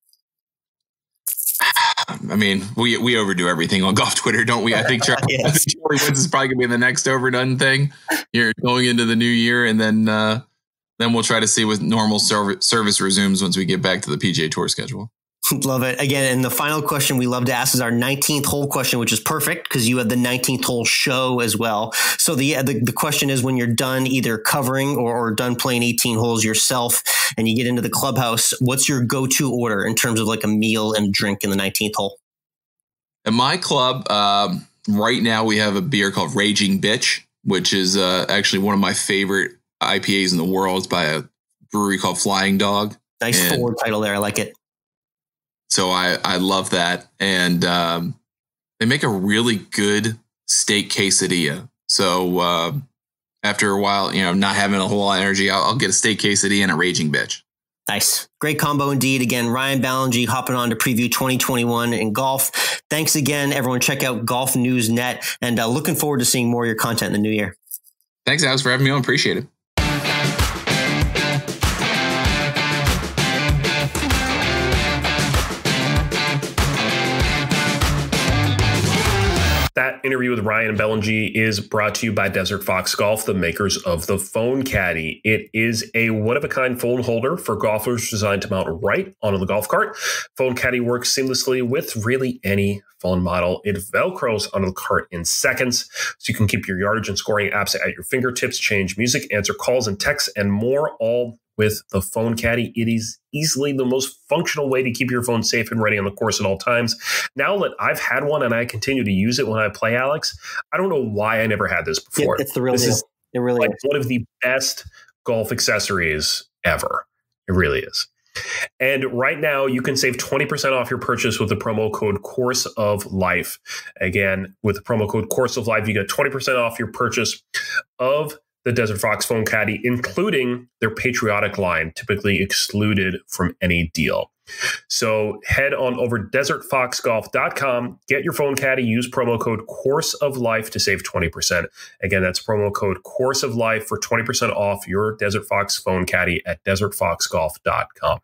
I mean, we overdo everything on golf Twitter, don't we? I think Charlie Woods is probably going to be the next overdone thing here going into the new year. And then we'll try to see what normal service resumes once we get back to the PGA Tour schedule. Love it. Again, and the final question we love to ask is our 19th hole question, which is perfect because you have the 19th hole show as well. So the question is, when you're done either covering or done playing 18 holes yourself and you get into the clubhouse, what's your go-to order in terms of like a meal and a drink in the 19th hole? At my club, right now we have a beer called Raging Bitch, which is actually one of my favorite IPAs in the world. It's by a brewery called Flying Dog. Nice forward title there. I like it. So I love that. And they make a really good steak quesadilla. So after a while, not having a whole lot of energy, I'll get a steak quesadilla and a Raging Bitch. Nice. Great combo indeed. Again, Ryan Ballengee hopping on to preview 2021 in golf. Thanks again, everyone. Check out Golf News Net, and looking forward to seeing more of your content in the new year. Thanks, Alex, for having me on. Appreciate it. That interview with Ryan Ballengee is brought to you by Desert Fox Golf, the makers of the Phone Caddy. It is a one-of-a-kind phone holder for golfers designed to mount right onto the golf cart. Phone Caddy works seamlessly with really any phone model. It Velcros onto the cart in seconds, so you can keep your yardage and scoring apps at your fingertips, change music, answer calls and texts, and more, all with the Phone Caddy. It is easily the most functional way to keep your phone safe and ready on the course at all times. Now that I've had one and I continue to use it when I play, Alex, I don't know why I never had this before. It's the real deal. It really is one of the best golf accessories ever. It really is. And right now, you can save 20% off your purchase with the promo code Course of Life. Again, with the promo code Course of Life, you get 20% off your purchase of the Desert Fox Phone Caddy, including their Patriotic line, typically excluded from any deal. So head on over to desertfoxgolf.com, get your Phone Caddy, use promo code Course of Life to save 20%. Again, that's promo code Course of Life for 20% off your Desert Fox Phone Caddy at desertfoxgolf.com.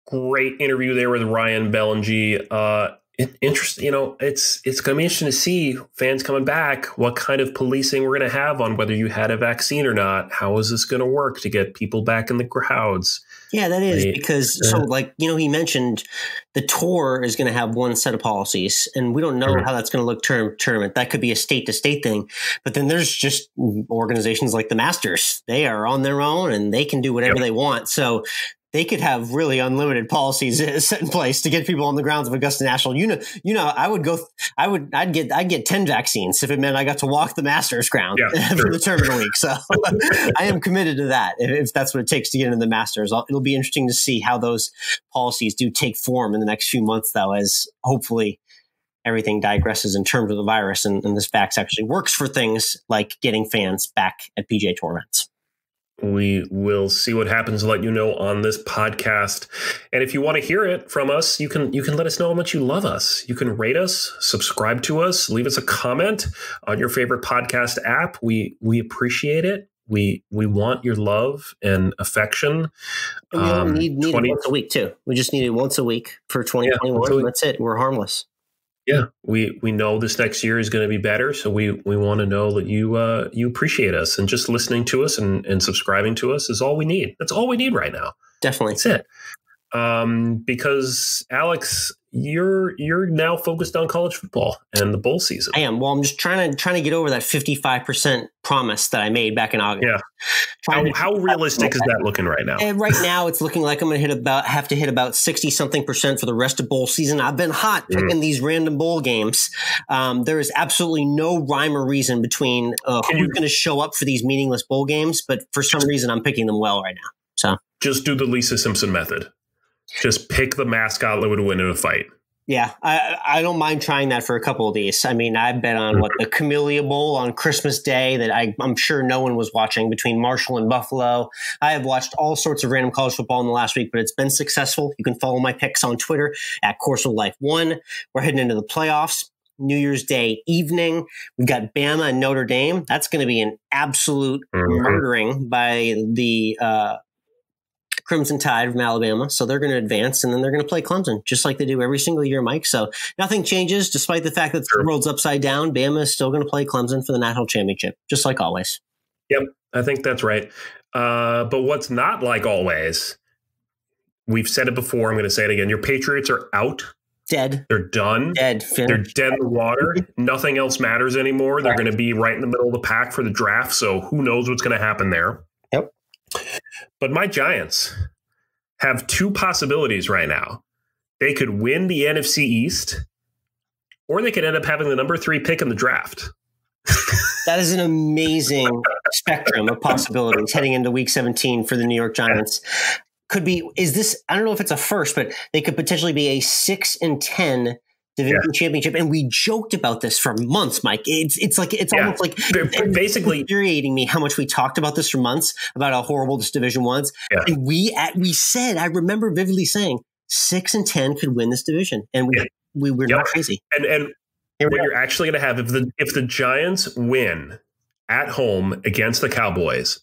Great interview there with Ryan Ballengee. Interesting, it's going to be interesting to see fans coming back, what kind of policing we're going to have on whether you had a vaccine or not. How is this going to work to get people back in the crowds? Yeah, that is because he mentioned the tour is going to have one set of policies, and we don't know how that's going to look tournament. That could be a state to state thing, but then there's just organizations like the Masters. They are on their own and they can do whatever they want. So they could have really unlimited policies set in place to get people on the grounds of Augusta National. I'd get 10 vaccines if it meant I got to walk the Masters ground for the term of the week. So I am committed to that if that's what it takes to get into the Masters. It'll be interesting to see how those policies do take form in the next few months, though, as hopefully everything digresses in terms of the virus and this vax actually works for things like getting fans back at PGA Tour events. We will see what happens and let you know on this podcast. And if you want to hear it from us, you can let us know how much you love us. You can rate us, subscribe to us, leave us a comment on your favorite podcast app. We appreciate it. We want your love and affection. And we only need it once a week too. We just need it once a week for 2021. That's it. We're harmless. Yeah, we know this next year is going to be better, so we want to know that you appreciate us, and just listening to us and subscribing to us is all we need. That's all we need right now. Definitely, that's it. Because Alex, you're now focused on college football and the bowl season. I am. Well, I'm just trying to get over that 55% promise that I made back in August. Yeah. How realistic is that looking right now? And right now, it's looking like I'm going to have to hit about 60-something% for the rest of bowl season. I've been hot picking these random bowl games. There is absolutely no rhyme or reason between who's going to show up for these meaningless bowl games, but for some reason, I'm picking them well right now. So just do the Lisa Simpson method. Just pick the mascot that would win in a fight. Yeah, I don't mind trying that for a couple of these. I mean, I bet on the Camellia Bowl on Christmas Day that I'm sure no one was watching between Marshall and Buffalo. I have watched all sorts of random college football in the last week, but it's been successful. You can follow my picks on Twitter at Course of Life 1. We're heading into the playoffs. New Year's Day evening. We've got Bama and Notre Dame. That's going to be an absolute murdering by the Crimson Tide from Alabama. So they're going to advance, and then they're going to play Clemson, just like they do every single year, Mike. So nothing changes, despite the fact that the world's upside down. Bama is still going to play Clemson for the national championship, just like always. Yep, I think that's right. But what's not like always, we've said it before, I'm going to say it again. Your Patriots are out. Dead. They're done. Dead. Finished. They're dead in the water. Nothing else matters anymore. They're going to be right in the middle of the pack for the draft. So who knows what's going to happen there. Yep. But my Giants have two possibilities right now. They could win the NFC East, or they could end up having the number 3 pick in the draft. That is an amazing spectrum of possibilities heading into Week 17 for the New York Giants. I don't know if it's a first, but they could potentially be a 6-10 division championship. And we joked about this for months, Mike. It's almost like basically infuriating me how much we talked about this for months about how horrible this division was. Yeah. And we said, I remember vividly saying 6-10 could win this division. And we were not crazy. And what you're actually going to have if the Giants win at home against the Cowboys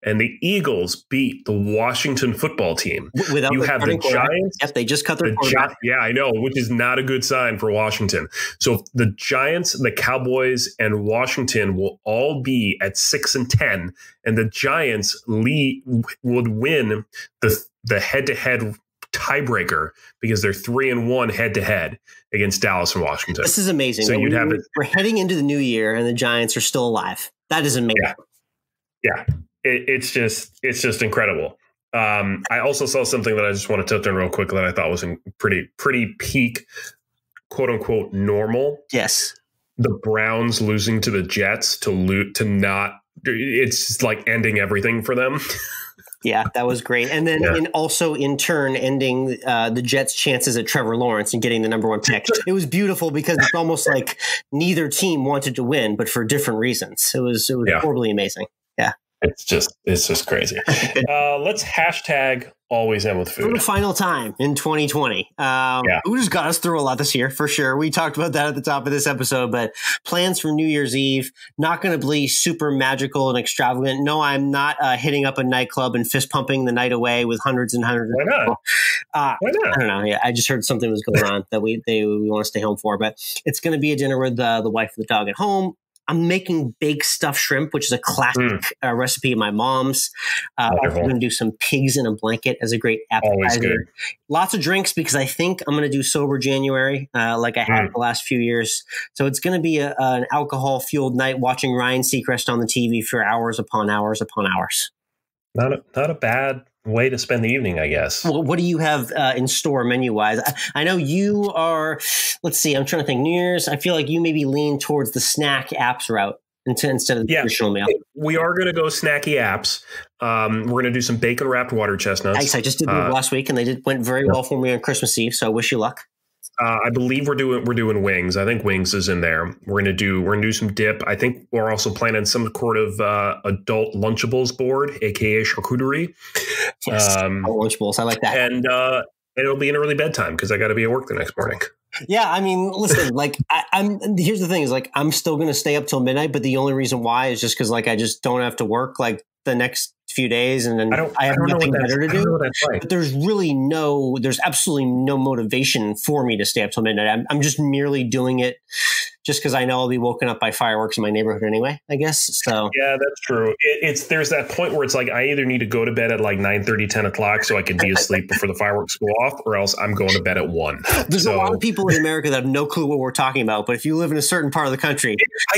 and the Eagles beat the Washington football team, you have the Giants. Yes, they just cut their quarterback. Yeah, I know, which is not a good sign for Washington. So the Giants, the Cowboys, and Washington will all be at 6-10, and the Giants would win the head-to-head tiebreaker because they're 3-1 head-to-head against Dallas and Washington. This is amazing. So you'd have it. We're heading into the new year, and the Giants are still alive. That is amazing. Yeah. It's just incredible. I also saw something that I just want to touch on real quick that I thought was pretty peak, quote unquote, normal. Yes. The Browns losing to the Jets it's like ending everything for them. Yeah, that was great. And then also in turn ending the Jets' chances at Trevor Lawrence and getting the number 1 pick. It was beautiful because it's almost like neither team wanted to win, but for different reasons. It was horribly amazing. Yeah. It's just crazy. Let's hashtag AlwaysEndWithFood for the final time in 2020. Food has got us through a lot this year, for sure. We talked about that at the top of this episode, but plans for New Year's Eve, not going to be super magical and extravagant. No, I'm not hitting up a nightclub and fist pumping the night away with hundreds and hundreds of people. Why not? I don't know. Yeah, I just heard something was going on that we want to stay home for, but it's going to be a dinner with the wife and the dog at home. I'm making baked stuffed shrimp, which is a classic recipe of my mom's. I'm going to do some pigs in a blanket as a great appetizer. Lots of drinks because I think I'm going to do sober January like I have the last few years. So it's going to be an alcohol-fueled night watching Ryan Seacrest on the TV for hours upon hours upon hours. Not a bad way to spend the evening, I guess. Well, what do you have in store menu-wise? I know you are, let's see, I'm trying to think. New Year's, I feel like you maybe lean towards the snack apps route instead of the traditional meal. We are going to go snacky apps. We're going to do some bacon-wrapped water chestnuts. Nice. I just did them last week, and they went very well for me on Christmas Eve, so I wish you luck. I believe we're doing wings. I think wings is in there. We're gonna do some dip. I think we're also planning some sort of adult Lunchables board, aka charcuterie. Yes, Lunchables. I like that. And it'll be an early bedtime because I got to be at work the next morning. Yeah, I mean, listen, like I'm. Here's the thing: is like I'm still gonna stay up till midnight, but the only reason why is just because like I just don't have to work like the next few days, and then I have nothing better to do. But there's absolutely no motivation for me to stay up till midnight. I'm just merely doing it just because I know I'll be woken up by fireworks in my neighborhood anyway, I guess. So yeah, that's true. There's that point where it's like I either need to go to bed at like 9:30, 10 o'clock so I can be asleep before the fireworks go off, or else I'm going to bed at 1. There's a lot of people in America that have no clue what we're talking about, but if you live in a certain part of the country,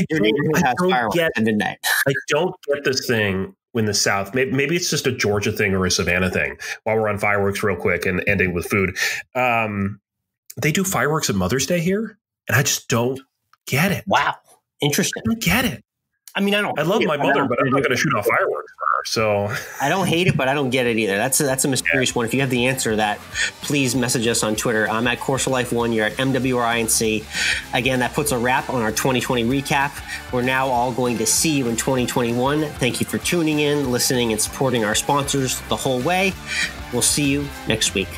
your neighborhood has fireworks at midnight. I don't get this thing in the South. Maybe it's just a Georgia thing or a Savannah thing. While we're on fireworks real quick and ending with food, they do fireworks at Mother's Day here, and I just don't get it. Wow. Interesting. I don't get it. I mean, I love my mother, but I'm not going to shoot off fireworks for her. So I don't hate it, but I don't get it either. That's a mysterious one. If you have the answer to that, please message us on Twitter. I'm at CourseOfLife1. You're at MWRINC. Again, that puts a wrap on our 2020 recap. We're now all going to see you in 2021. Thank you for tuning in, listening, and supporting our sponsors the whole way. We'll see you next week.